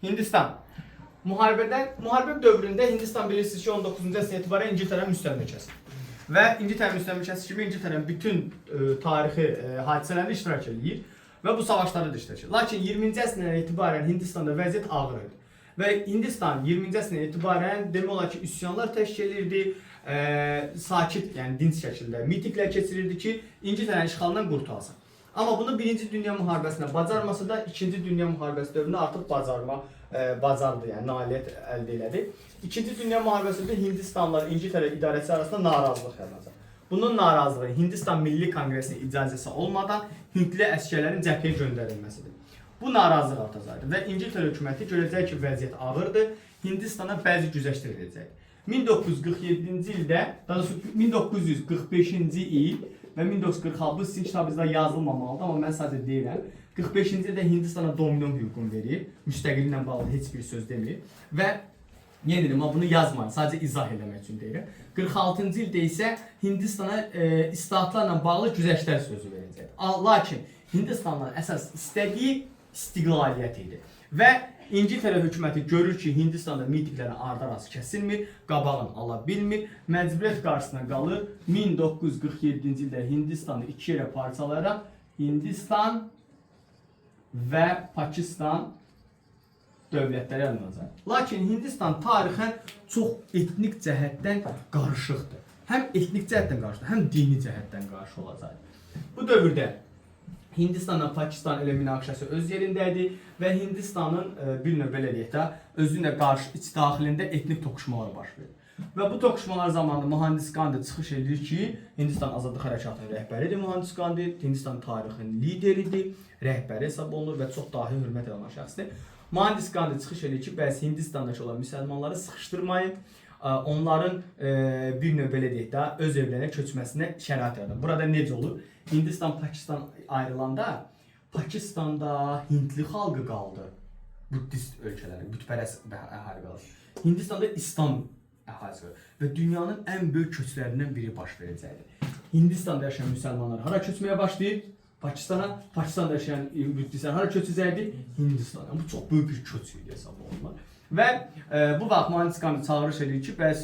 Hindistan. Müharibə dövründə Hindistan bilirsiniz ki 19-cu əsrdən etibarən İngiltərə müstəmləkəsi. Və İngiltərə müstəmləkəsi kimi İngiltərə bütün tarixi hadisələrdə iştirak edir və bu savaşlarda da iştirak edir. Lakin 20-ci əsrdən etibarən Hindistanda vəziyyət ağır idi. Və Hindistan 20-ci əsrdən etibarən demək olar ki üsyanlar təşkil edirdi, sakit, yəni dinc şəkildə mitinglər keçirirdi ki İngiltərənin işğalından qurtulsın. Amma bunu 1-ci Dünya müharibəsində bacarmasa da 2-ci Dünya müharibəsi dövründə artıq bacardı, yəni nailiyyət əldə elədi. 2-ci Dünya müharibəsində Hindistanlılar İngiltərə idarəçisi arasında narazılıq yaranacaq. Bunun narazılığı Hindistan Milli Konqresinin icazəsi olmadan Hindli əsgərlərin cəbhəyə göndərilməsidir. Bu narazılıq artacaqdır və İngiltərə hökuməti görəcək ki vəziyyət ağırdır, Hindistana bəzi güzəştlər edəcək. 1947-ci ildə, daha doğrusu 1945-ci il və 1946 bu sizin kitabınızda yazılmamalıdır, amma mən sadəcə deyirəm. 45-ci ildə Hindistana dominion hüququnu verir, müstəqilliklə bağlı heç bir söz demir və yenə deyirəm, bunu yazmayın, sadəcə izah eləmək üçün deyirəm. 46-cı ildə isə Hindistana islahatlarla bağlı güzəştlər sözü verəcək. Lakin Hindistanın əsas istədiyi istiqlaliyyət idi və İngiltərə hökuməti görür ki, Hindistanda mitinglərin ardı-arası kəsilmir, qabağını ala bilmir, məcburiyyət qarşısına qalır. 1947-ci ildə Hindistanı iki yerə parçalayaraq Hindistan və Pakistan dövlətləri yaranacaq. Lakin Hindistan tarixən çox etnik cəhətdən qarışıqdır. Həm etnik cəhətdən qarışıqdır, həm dini cəhətdən qarşı olacaq. Bu dövrdə Hindistanla Pakistan elə münaqişəsi öz yerindədir və Hindistanın bir növ belə deyək də özünlə qarşı iç daxilində etnik toqquşmalar baş verir. Və bu toqquşmalar zamanı Mohandas Gandhi çıxış edir ki, Hindistan Azadlıq Hərəkatının rəhbəridir Mohandas Gandhi, Hindistan tarixinin lideridir, rəhbəri hesab olunur və çox dahi hörmət olunan şəxsdir. Mohandas Gandhi çıxış edir ki, bəs Hindistandakı olan müsəlmanları sıxışdırmayın, onların bir növ belə deyək də öz evlərinə köçməsinə şərait yaradır. Burada necə olur? Hindistan Pakistan ayrılanda Pakistanda Hintli xalqı qaldı. Buddist ölkələri, bütpərəst əhali qalır. Hindistanda İslam əhalisi qalır və dünyanın ən böyük köçlərindən biri baş verəcəkdir. Hindistanda yaşayan müsəlmanlar hara köçməyə başlayır? Pakistana, Pakistanda yaşayan Buddistlər hara köçəcəkdir? Hindistana. Bu çox böyük bir köç idi hesab olunur. Və bu vaxt Mohandas Gandhi çağırış edir ki, bəs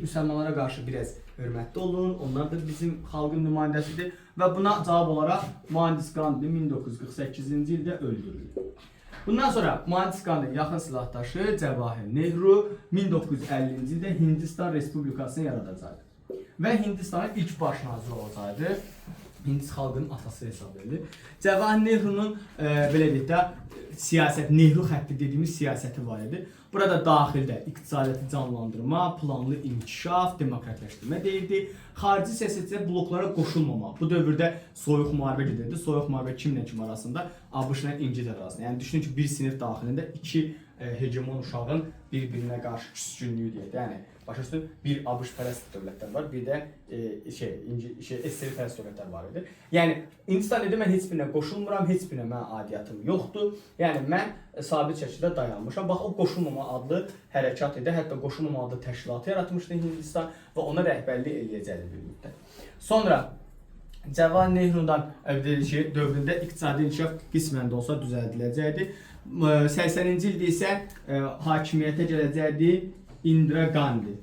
müsəlmanlara qarşı biraz hörmətli olun, onlar da bizim xalqın nümayəndəsidir və buna cavab olaraq Mohandas Gandhi 1948-ci ildə öldürülür. Bundan sonra Mohandas Gandhi yaxın silahdaşı Cəvahir Nehru 1950-ci ildə Hindistan Respublikasını yaradacaq və Hindistanın ilk baş naziri olacaqdır. Hindis xalqının atası hesab edilir. Cəvahir Nehrunun belə deyək də siyasət, Nehru xətti dediyimiz siyasəti var idi. Burada daxildə iqtisadiyyatı canlandırma, planlı inkişaf, demokratləşdirmə deyildi. Xarici siyasətçilər bloklara qoşulmamaq. Bu dövrdə soyuq müharibə gedirdi. Soyuq müharibə kimlə kim arasında? ABŞ-la İngiltərə arasında. Yəni düşünün ki, bir sinif daxilində iki hegemon uşağın bir-birinə qarşı küskünlüyü deyək. Yəni başa düşdün, bir ABŞ-pərəst dövlətlər var, bir də SSR-pərəst dövlətlər var idi. Yəni Hindistan dedi, mən heç birinə qoşulmuram, heç birinə mənim adiyyatım yoxdur. Yəni mən sabit şəkildə dayanmışam. Bax, o qoşulmama adlı hərəkat idi, hətta qoşulmama adlı təşkilatı yaratmışdı Hindistan və ona rəhbərlik eləyəcəkdi bir müddət. Sonra Cəvahir Nehru'dan dövründə iqtisadi inkişaf qismən də olsa düzəldiləcəkdi. 80-ci ildə isə hakimiyyətə gələcəkdi Indira Gandhi.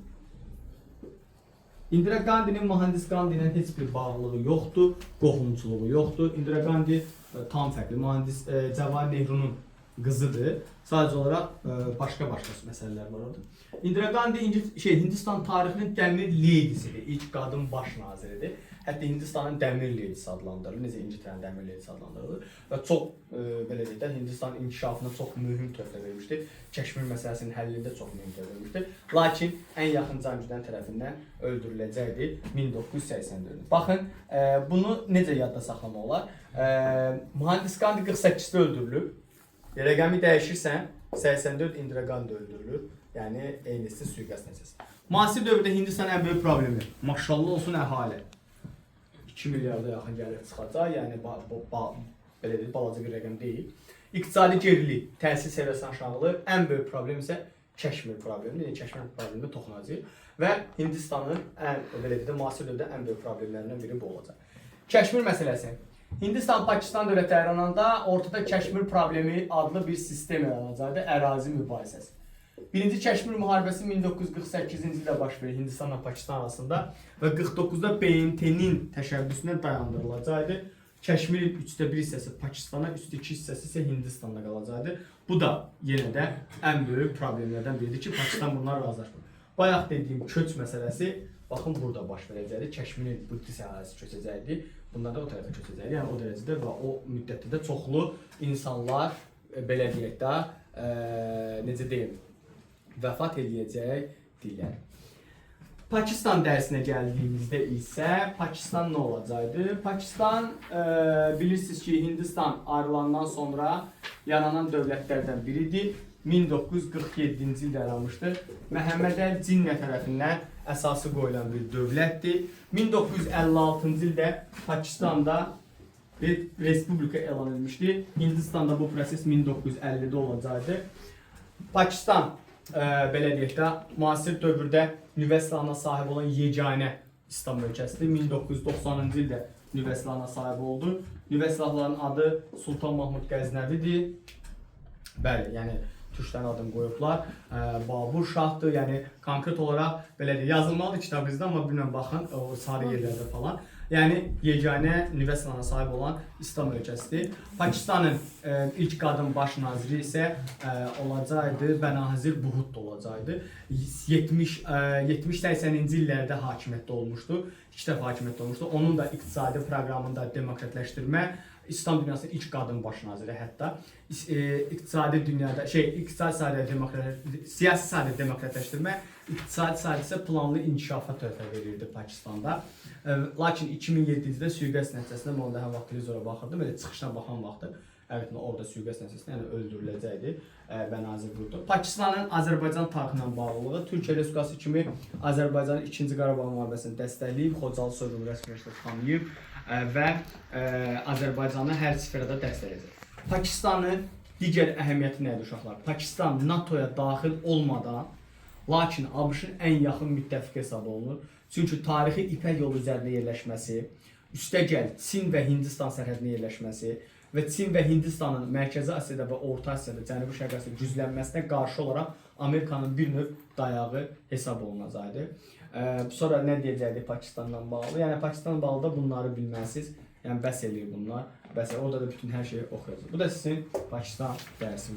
Indira Gandhi'nin Mohandas Gandhi ilə heç bir bağlılığı yoxdur, qohumçuluğu yoxdur. Indira Gandhi tam fərqli, Cəvahir Nehru'nun qızıdır. Sadəcə olaraq başqa məsələlər var orada. Indira Gandhi Hindistan tarixinin dəmir leydisidir, ilk qadın baş naziridir. Hətta Hindistanın dəmir leydisi adlandırılır, necə İngiltərənin dəmir leydisi adlandırılır və çox belə deyək də Hindistan inkişafına çox mühüm töhfə vermişdir. Kəşmir məsələsinin həllində çox mühüm töhfə vermişdir. Lakin ən yaxın cangüdən tərəfindən öldürüləcəkdi 1984-də. Baxın, bunu necə yadda saxlamaq olar? Mohandas Gandhi 48-də öldürülüb. Rəqəmi dəyişirsən, 84 Indira Gandhi öldürülür. Yəni eynisi suiqəst nəticəsi. Müasir dövrdə Hindistan ən böyük problemi, maşallah olsun əhali. 2 milyarda yaxın gəlir çıxacaq, yəni belə deyil, balaca bir rəqəm deyil. İqtisadi gerilik, təhsil səviyyəsinin aşağılığı, ən böyük problem isə Kəşmir problemi, yəni Kəşmir probleminə toxunacaq və Hindistanın müasir dövrdə ən böyük problemlərindən biri bu olacaq. Kəşmir məsələsi. Hindistan-Pakistan dövlətləri arasında ortada Kəşmir problemi adlı bir sistem yaranacaqdı, ərazi mübahisəsi. Birinci Kəşmir müharibəsi 1948-ci ildə baş verir Hindistanla Pakistan arasında və 49-da BMT-nin təşəbbüsündən dayandırılacaqdı. Kəşmirin 1/3 hissəsi Pakistana, 2/3 hissəsi isə Hindistanda qalacaqdı. Bu da yenə də ən böyük problemlərdən biridir ki, Pakistan bunlar razılaşmır. Bayaq dediyim köç məsələsi baxın burada baş verəcəkdi. Kəşmirin bu sahəsi köçəcəkdi. Bunlar da o tərəfə köçəcəkdi. Yəni o dərəcədə və o müddətdə də çoxlu insanlar belə deyək də necə deyim, vəfat eləyəcək deyirlər. Pakistan dərsinə gəldiyimizdə isə Pakistan nə olacaqdı? Pakistan bilirsiniz ki, Hindistan ayrılandan sonra yaranan dövlətlərdən biridir. 1947-ci ildə yaranmışdır. Məhəmməd Əli Cinnə tərəfindən əsası qoyulan bir dövlətdir. 1956-cı ildə Pakistanda bir respublika elan edilmişdi. Hindistanda bu proses 1950-də olacaqdı. Pakistan belə deyək də müasir dövrdə nüvə silahına sahib olan yeganə İslam ölkəsidir. 1990-cı ildə nüvə silahına sahib oldu. Nüvə silahlarının adı Sultan Mahmud Qəznəvidir. Bəli, yəni türklərin adını qoyublar. Babur Şahdır, yəni konkret olaraq belə deyək, yazılmalıdır kitabınızda, amma bilmən baxın o sarı yerlərdə falan. Yəni yeganə nüvə silahına sahib olan İslam ölkəsidir. Pakistanın ilk qadın baş naziri isə olacaqdı, Benazir Bhutto olacaqdı. 70-80-ci illərdə hakimiyyətdə olmuşdu. 2 dəfə hakimiyyətdə olmuşdu. Onun da iqtisadi proqramında demokratləşdirmə, İslam dünyasının ilk qadın baş naziri hətta iqtisadi dünyada iqtisadi sahədə siyasi sahədə demokratləşdirmə, iqtisadi sahədə isə planlı inkişafa töhfə verirdi Pakistanda. Lakin 2007-ci ildə sui-qəsd nəticəsində mən onda həm vaxt televizora baxırdım, elə çıxışına baxan vaxtı həqiqətən orada sui-qəsd nəticəsində yəni öldürüləcəkdi Benazir Bhutto. Pakistanın Azərbaycan tarixi ilə bağlılığı Türkiyə Respublikası kimi Azərbaycanın 2-ci Qarabağ müharibəsini dəstəkləyib, Xocalı soyqırımı rəsmiləşdirib tanıyıb və Azərbaycanı hər sferada dəstəkləyəcək. Pakistanın digər əhəmiyyəti nədir uşaqlar? Pakistan NATO-ya daxil olmadan, lakin ABŞ-ın ən yaxın müttəfiqi hesab olunur. Çünki tarixi İpək yolu üzərində yerləşməsi, üstəgəl Çin və Hindistan sərhədində yerləşməsi və Çin və Hindistanın Mərkəzi Asiyada və Orta Asiyada, Cənubi Şərq Asiyada güclənməsinə qarşı olaraq Amerikanın bir növ dayağı hesab olunacaqdı. Sonra nə deyəcəkdik Pakistanla bağlı? Yəni Pakistanla bağlı da bunları bilməlisiniz. Yəni bəs eləyir bunlar. Bəs orada da bütün hər şeyi oxuyacaq. Bu da sizin Pakistan dərsiniz.